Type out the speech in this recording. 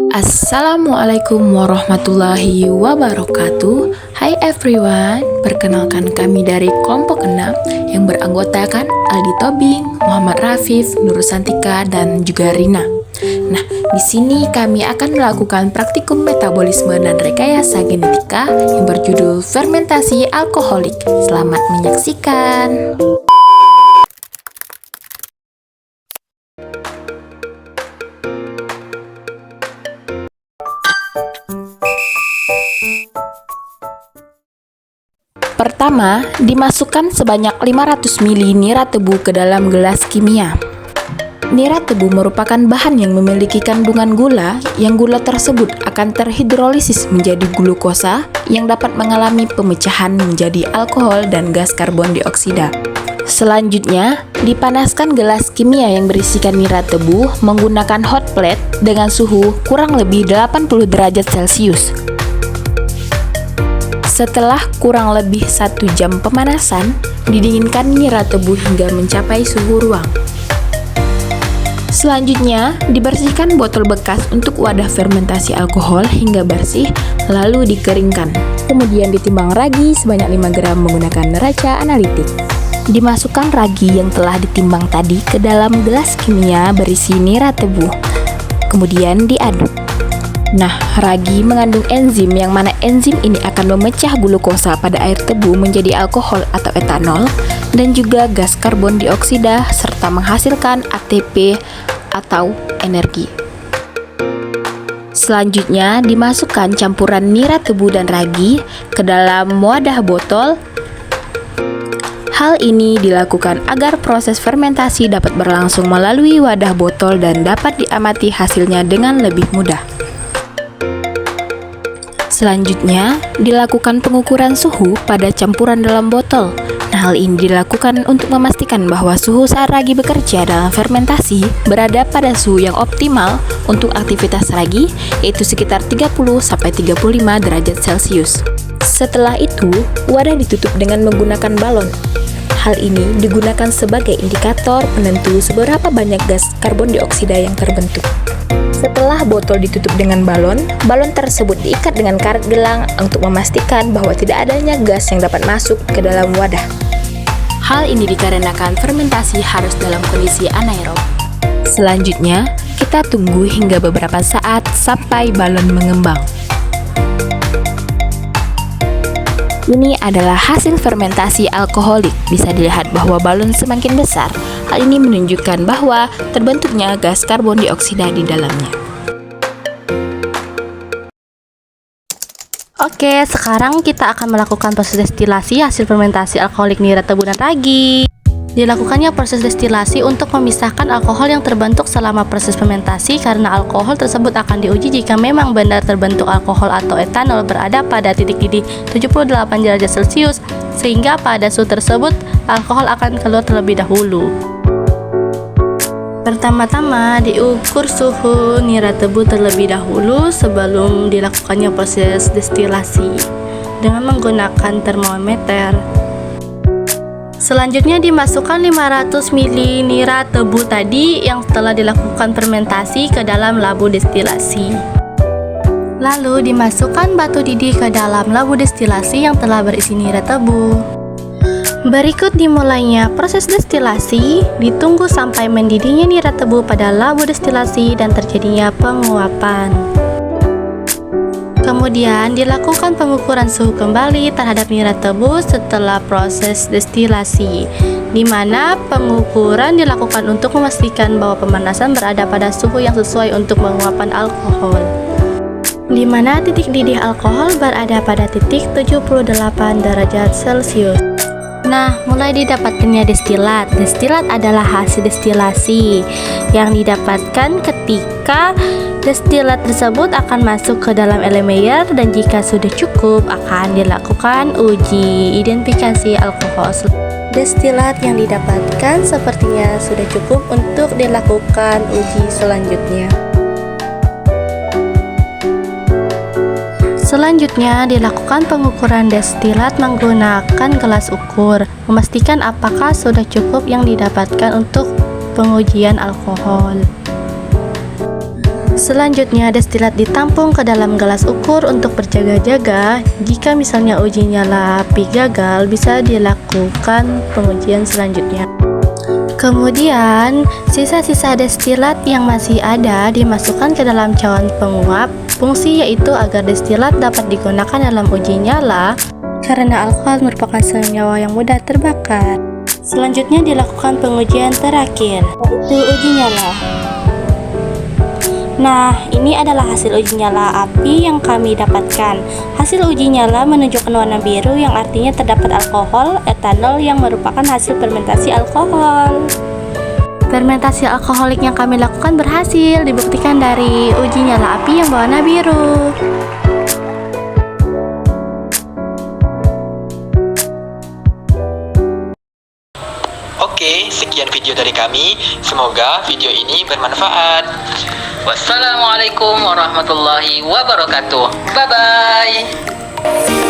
Assalamualaikum warahmatullahi wabarakatuh. Hai everyone, perkenalkan kami dari kelompok 6 yang beranggotakan Aldi Tobing, Muhammad Rafif, Nur Santika, dan juga Rina. Nah, di sini kami akan melakukan praktikum metabolisme dan rekayasa genetika yang berjudul fermentasi alkoholik. Selamat menyaksikan. Pertama, dimasukkan sebanyak 500 ml nira tebu ke dalam gelas kimia. Nira tebu merupakan bahan yang memiliki kandungan gula, yang gula tersebut akan terhidrolisis menjadi glukosa yang dapat mengalami pemecahan menjadi alkohol dan gas karbon dioksida. Selanjutnya, dipanaskan gelas kimia yang berisikan nira tebu menggunakan hot plate dengan suhu kurang lebih 80 derajat Celcius. Setelah kurang lebih 1 jam pemanasan, didinginkan nira tebu hingga mencapai suhu ruang. Selanjutnya, dibersihkan botol bekas untuk wadah fermentasi alkohol hingga bersih, lalu dikeringkan. Kemudian ditimbang ragi sebanyak 5 gram menggunakan neraca analitik. Dimasukkan ragi yang telah ditimbang tadi ke dalam gelas kimia berisi nira tebu. Kemudian diaduk. Nah, ragi mengandung enzim yang mana enzim ini akan memecah glukosa pada air tebu menjadi alkohol atau etanol dan juga gas karbon dioksida serta menghasilkan ATP atau energi. Selanjutnya, dimasukkan campuran nira tebu dan ragi ke dalam wadah botol. Hal ini dilakukan agar proses fermentasi dapat berlangsung melalui wadah botol dan dapat diamati hasilnya dengan lebih mudah. Selanjutnya, dilakukan pengukuran suhu pada campuran dalam botol. Nah, hal ini dilakukan untuk memastikan bahwa suhu saat ragi bekerja dalam fermentasi berada pada suhu yang optimal untuk aktivitas ragi, yaitu sekitar 30-35 derajat Celcius. Setelah itu, wadah ditutup dengan menggunakan balon. Hal ini digunakan sebagai indikator penentu seberapa banyak gas karbon dioksida yang terbentuk. Setelah botol ditutup dengan balon, balon tersebut diikat dengan karet gelang untuk memastikan bahwa tidak adanya gas yang dapat masuk ke dalam wadah. Hal ini dikarenakan fermentasi harus dalam kondisi anaerob. Selanjutnya, kita tunggu hingga beberapa saat sampai balon mengembang. Ini adalah hasil fermentasi alkoholik. Bisa dilihat bahwa balon semakin besar. Hal ini menunjukkan bahwa terbentuknya gas karbon dioksida di dalamnya. Oke, sekarang kita akan melakukan proses destilasi hasil fermentasi alkoholik nira tebu dan ragi. Dilakukannya proses destilasi untuk memisahkan alkohol yang terbentuk selama proses fermentasi karena alkohol tersebut akan diuji jika memang benar terbentuk alkohol atau etanol berada pada titik didih 78 derajat Celcius, sehingga pada suhu tersebut alkohol akan keluar terlebih dahulu. Pertama-tama diukur suhu nira tebu terlebih dahulu sebelum dilakukannya proses destilasi dengan menggunakan termometer. Selanjutnya dimasukkan 500 ml nira tebu tadi yang telah dilakukan fermentasi ke dalam labu destilasi. Lalu dimasukkan batu didih ke dalam labu destilasi yang telah berisi nira tebu. Berikut dimulainya proses destilasi, ditunggu sampai mendidihnya nira tebu pada labu destilasi dan terjadinya penguapan. Kemudian dilakukan pengukuran suhu kembali terhadap nira tebu setelah proses destilasi, di mana pengukuran dilakukan untuk memastikan bahwa pemanasan berada pada suhu yang sesuai untuk penguapan alkohol, di mana titik didih alkohol berada pada titik 78 derajat Celcius. Nah, mulai didapatkannya destilat. Destilat adalah hasil destilasi yang didapatkan ketika destilat tersebut akan masuk ke dalam elemeyer dan jika sudah cukup akan dilakukan uji identifikasi alkohol. Destilat yang didapatkan sepertinya sudah cukup untuk dilakukan uji selanjutnya. Selanjutnya dilakukan pengukuran destilat menggunakan gelas ukur, memastikan apakah sudah cukup yang didapatkan untuk pengujian alkohol. Selanjutnya, destilat ditampung ke dalam gelas ukur untuk berjaga-jaga. Jika misalnya uji nyala api gagal, bisa dilakukan pengujian selanjutnya. Kemudian, sisa-sisa destilat yang masih ada dimasukkan ke dalam cawan penguap. Fungsi yaitu agar destilat dapat digunakan dalam uji nyala karena alkohol merupakan senyawa yang mudah terbakar. Selanjutnya dilakukan pengujian terakhir, yaitu uji nyala. Nah, ini adalah hasil uji nyala api yang kami dapatkan. Hasil uji nyala menunjukkan warna biru yang artinya terdapat alkohol etanol yang merupakan hasil fermentasi alkohol. Fermentasi alkoholik yang kami lakukan berhasil dibuktikan dari uji nyala api yang berwarna biru. Oke, sekian video dari kami. Semoga video ini bermanfaat. Wassalamualaikum warahmatullahi wabarakatuh. Bye-bye.